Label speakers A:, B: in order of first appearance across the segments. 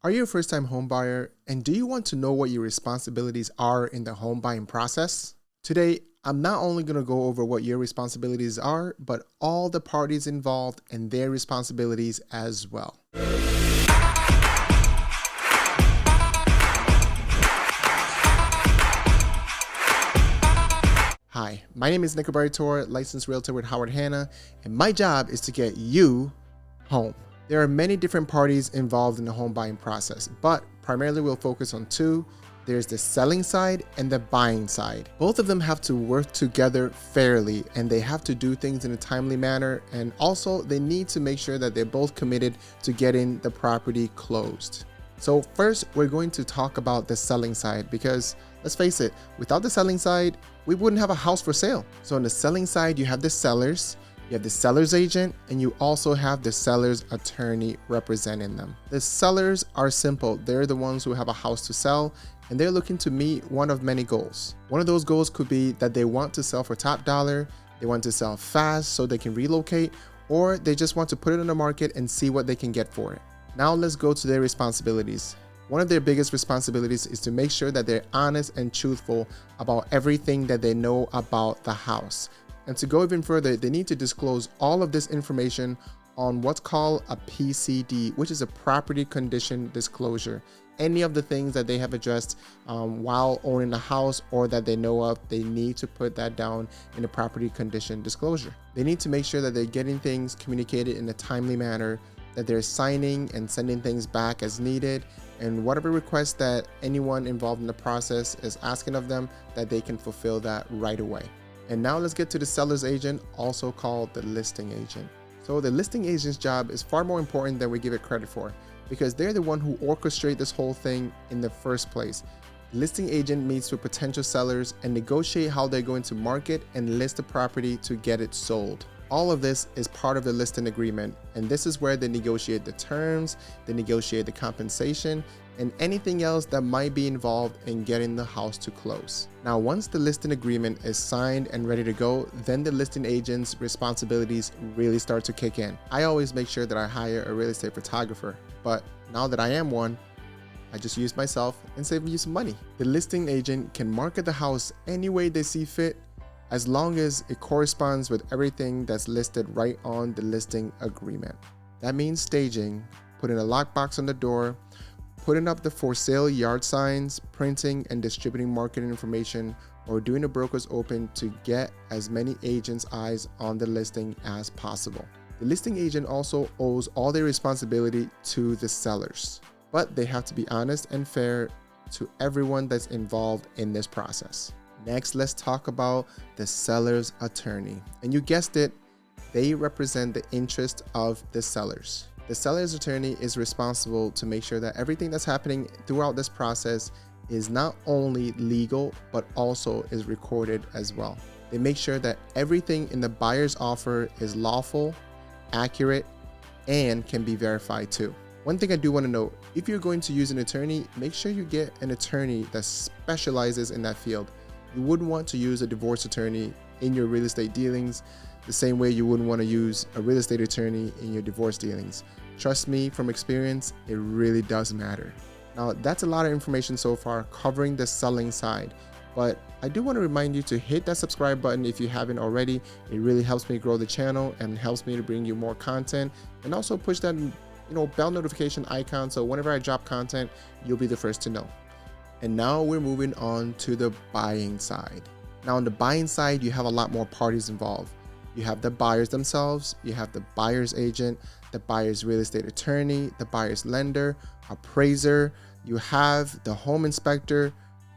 A: Are you a first-time home buyer, and do you want to know what your responsibilities are in the home buying process? Today, I'm not only going to go over what your responsibilities are, but all the parties involved and their responsibilities as well. Hi, my name is Nekabari Tor, licensed realtor with Howard Hanna, and my job is to get you home. There are many different parties involved in the home buying process, but primarily we'll focus on two. There's the selling side and the buying side. Both of them have to work together fairly, and they have to do things in a timely manner, and also they need to make sure that they're both committed to getting the property closed. So first, we're going to talk about the selling side because, let's face it, without the selling side, we wouldn't have a house for sale. So on the selling side, you have the sellers, you have the seller's agent, and you also have the seller's attorney representing them. The sellers are simple. They're the ones who have a house to sell, and they're looking to meet one of many goals. One of those goals could be that they want to sell for top dollar, they want to sell fast so they can relocate, or they just want to put it on the market and see what they can get for it. Now let's go to their responsibilities. One of their biggest responsibilities is to make sure that they're honest and truthful about everything that they know about the house. And to go even further, they need to disclose all of this information on what's called a PCD, which is a property condition disclosure. Any of the things that they have addressed while owning the house or that they know of, they need to put that down in a property condition disclosure. They need to make sure that they're getting things communicated in a timely manner, that they're signing and sending things back as needed, and whatever requests that anyone involved in the process is asking of them, that they can fulfill that right away. And now let's get to the seller's agent, also called the listing agent. So the listing agent's job is far more important than we give it credit for, because they're the one who orchestrate this whole thing in the first place. The listing agent meets with potential sellers and negotiate how they're going to market and list the property to get it sold. All of this is part of the listing agreement, and this is where they negotiate the terms, they negotiate the compensation, and anything else that might be involved in getting the house to close. Now, once the listing agreement is signed and ready to go, then the listing agent's responsibilities really start to kick in. I always make sure that I hire a real estate photographer, but now that I am one, I just use myself and save you some money. The listing agent can market the house any way they see fit, as long as it corresponds with everything that's listed right on the listing agreement. That means staging, putting a lockbox on the door, putting up the for sale yard signs, printing and distributing marketing information, or doing a broker's open to get as many agents' eyes on the listing as possible. The listing agent also owes all their responsibility to the sellers, but they have to be honest and fair to everyone that's involved in this process. Next, let's talk about the seller's attorney. And you guessed it, they represent the interest of the sellers. The seller's attorney is responsible to make sure that everything that's happening throughout this process is not only legal, but also is recorded as well. They make sure that everything in the buyer's offer is lawful, accurate, and can be verified too. One thing I do want to note, if you're going to use an attorney, make sure you get an attorney that specializes in that field. You wouldn't want to use a divorce attorney in your real estate dealings the same way you wouldn't want to use a real estate attorney in your divorce dealings. Trust me, from experience, it really does matter. Now, that's a lot of information so far covering the selling side, but I do want to remind you to hit that subscribe button if you haven't already. It really helps me grow the channel and helps me to bring you more content, and also push that bell notification icon so whenever I drop content, you'll be the first to know. And now we're moving on to the buying side. Now on the buying side, you have a lot more parties involved. You have the buyers themselves, you have the buyer's agent, the buyer's real estate attorney, the buyer's lender, appraiser, you have the home inspector,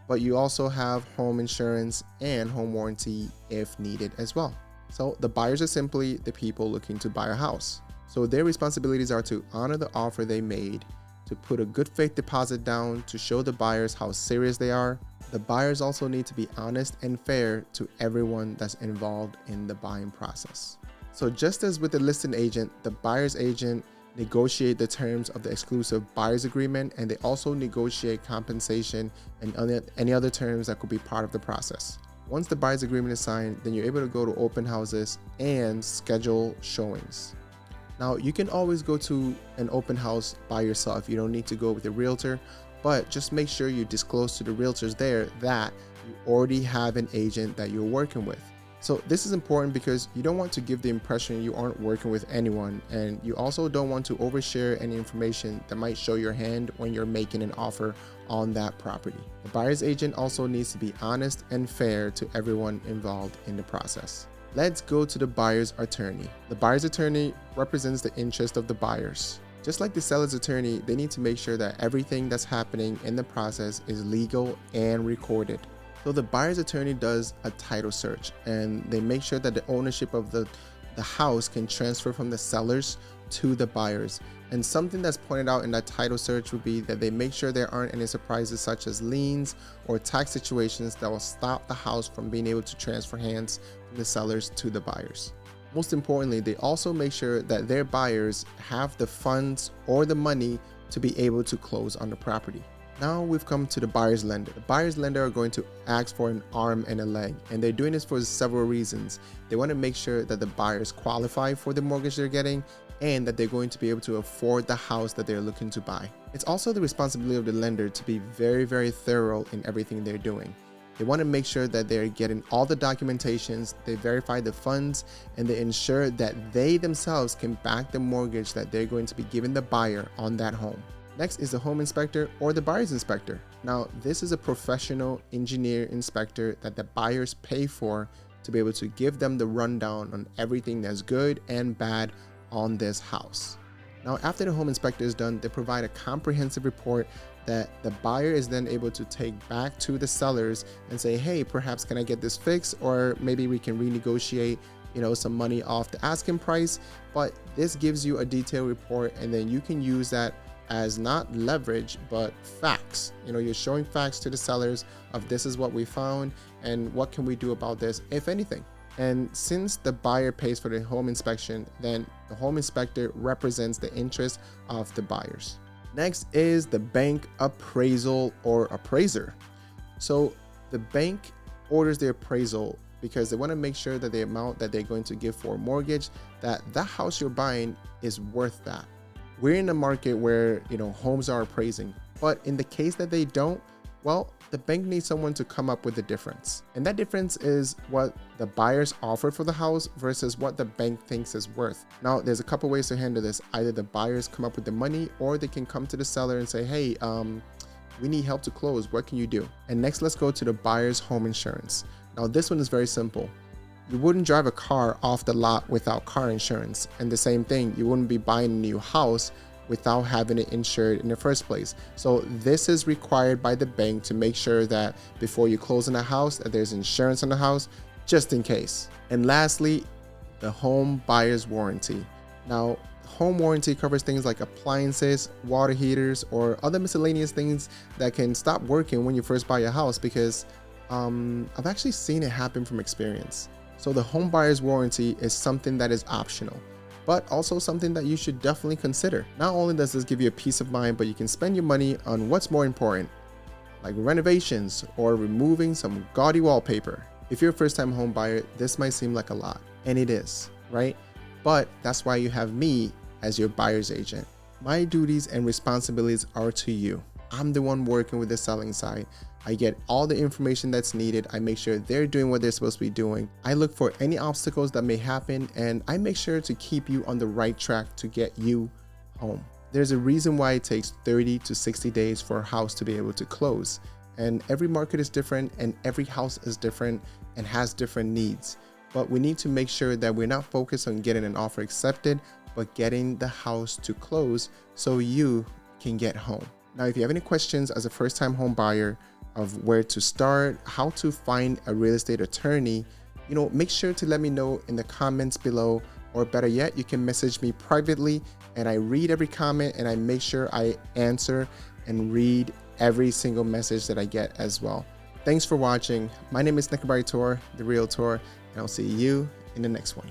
A: but you also have home insurance and home warranty if needed as well. So the buyers are simply the people looking to buy a house. So their responsibilities are to honor the offer they made, to put a good faith deposit down to show the buyers how serious they are. The buyers also need to be honest and fair to everyone that's involved in the buying process. So just as with the listing agent, the buyer's agent negotiate the terms of the exclusive buyer's agreement, and they also negotiate compensation and any other terms that could be part of the process. Once the buyer's agreement is signed, then you're able to go to open houses and schedule showings. Now, you can always go to an open house by yourself. You don't need to go with a realtor, but just make sure you disclose to the realtors there that you already have an agent that you're working with. So this is important because you don't want to give the impression you aren't working with anyone, and you also don't want to overshare any information that might show your hand when you're making an offer on that property. The buyer's agent also needs to be honest and fair to everyone involved in the process. Let's go to the buyer's attorney. The buyer's attorney represents the interest of the buyers. Just like the seller's attorney, they need to make sure that everything that's happening in the process is legal and recorded. So the buyer's attorney does a title search, and they make sure that the ownership of the house can transfer from the sellers to the buyers. And something that's pointed out in that title search would be that they make sure there aren't any surprises such as liens or tax situations that will stop the house from being able to transfer hands from the sellers to the buyers. Most importantly, they also make sure that their buyers have the funds or the money to be able to close on the property. Now we've come to the buyer's lender. The buyer's lender are going to ask for an arm and a leg, and they're doing this for several reasons. They want to make sure that the buyers qualify for the mortgage they're getting and that they're going to be able to afford the house that they're looking to buy. It's also the responsibility of the lender to be very, very thorough in everything they're doing. They want to make sure that they're getting all the documentations, they verify the funds, and they ensure that they themselves can back the mortgage that they're going to be giving the buyer on that home. Next is the home inspector or the buyer's inspector. Now, this is a professional engineer inspector that the buyers pay for to be able to give them the rundown on everything that's good and bad on this house. Now, after the home inspector is done, they provide a comprehensive report that the buyer is then able to take back to the sellers and say, hey, perhaps can I get this fixed, or maybe we can renegotiate some money off the asking price. But this gives you a detailed report, and then you can use that as not leverage but facts. You're showing facts to the sellers of this is what we found and what can we do about this, if anything. And since the buyer pays for the home inspection, then the home inspector represents the interest of the buyers. Next is the bank appraisal or appraiser. So the bank orders the appraisal because they want to make sure that the amount that they're going to give for a mortgage, that house you're buying is worth that. We're in a market where homes are appraising, but in the case that they don't, well, the bank needs someone to come up with the difference. And that difference is what the buyers offer for the house versus what the bank thinks is worth. Now, there's a couple ways to handle this. Either the buyers come up with the money, or they can come to the seller and say, hey, we need help to close. What can you do? And next, let's go to the buyer's home insurance. Now, this one is very simple. You wouldn't drive a car off the lot without car insurance. And the same thing, you wouldn't be buying a new house without having it insured in the first place. So this is required by the bank to make sure that before you close on a house, that there's insurance on the house, just in case. And lastly, the home buyer's warranty. Now, home warranty covers things like appliances, water heaters, or other miscellaneous things that can stop working when you first buy a house, because I've actually seen it happen from experience. So the home buyer's warranty is something that is optional, but also something that you should definitely consider. Not only does this give you a peace of mind, but you can spend your money on what's more important, like renovations or removing some gaudy wallpaper. If you're a first-time home buyer, this might seem like a lot, and it is, right? But that's why you have me as your buyer's agent. My duties and responsibilities are to you. I'm the one working with the selling side. I get all the information that's needed. I make sure they're doing what they're supposed to be doing. I look for any obstacles that may happen, and I make sure to keep you on the right track to get you home. There's a reason why it takes 30 to 60 days for a house to be able to close. And every market is different, and every house is different and has different needs. But we need to make sure that we're not focused on getting an offer accepted, but getting the house to close so you can get home. Now, if you have any questions as a first-time home buyer of where to start, how to find a real estate attorney, make sure to let me know in the comments below, or better yet, you can message me privately, and I read every comment and I make sure I answer and read every single message that I get as well. Thanks for watching. My name is Nekabari Tor, the Realtor, and I'll see you in the next one.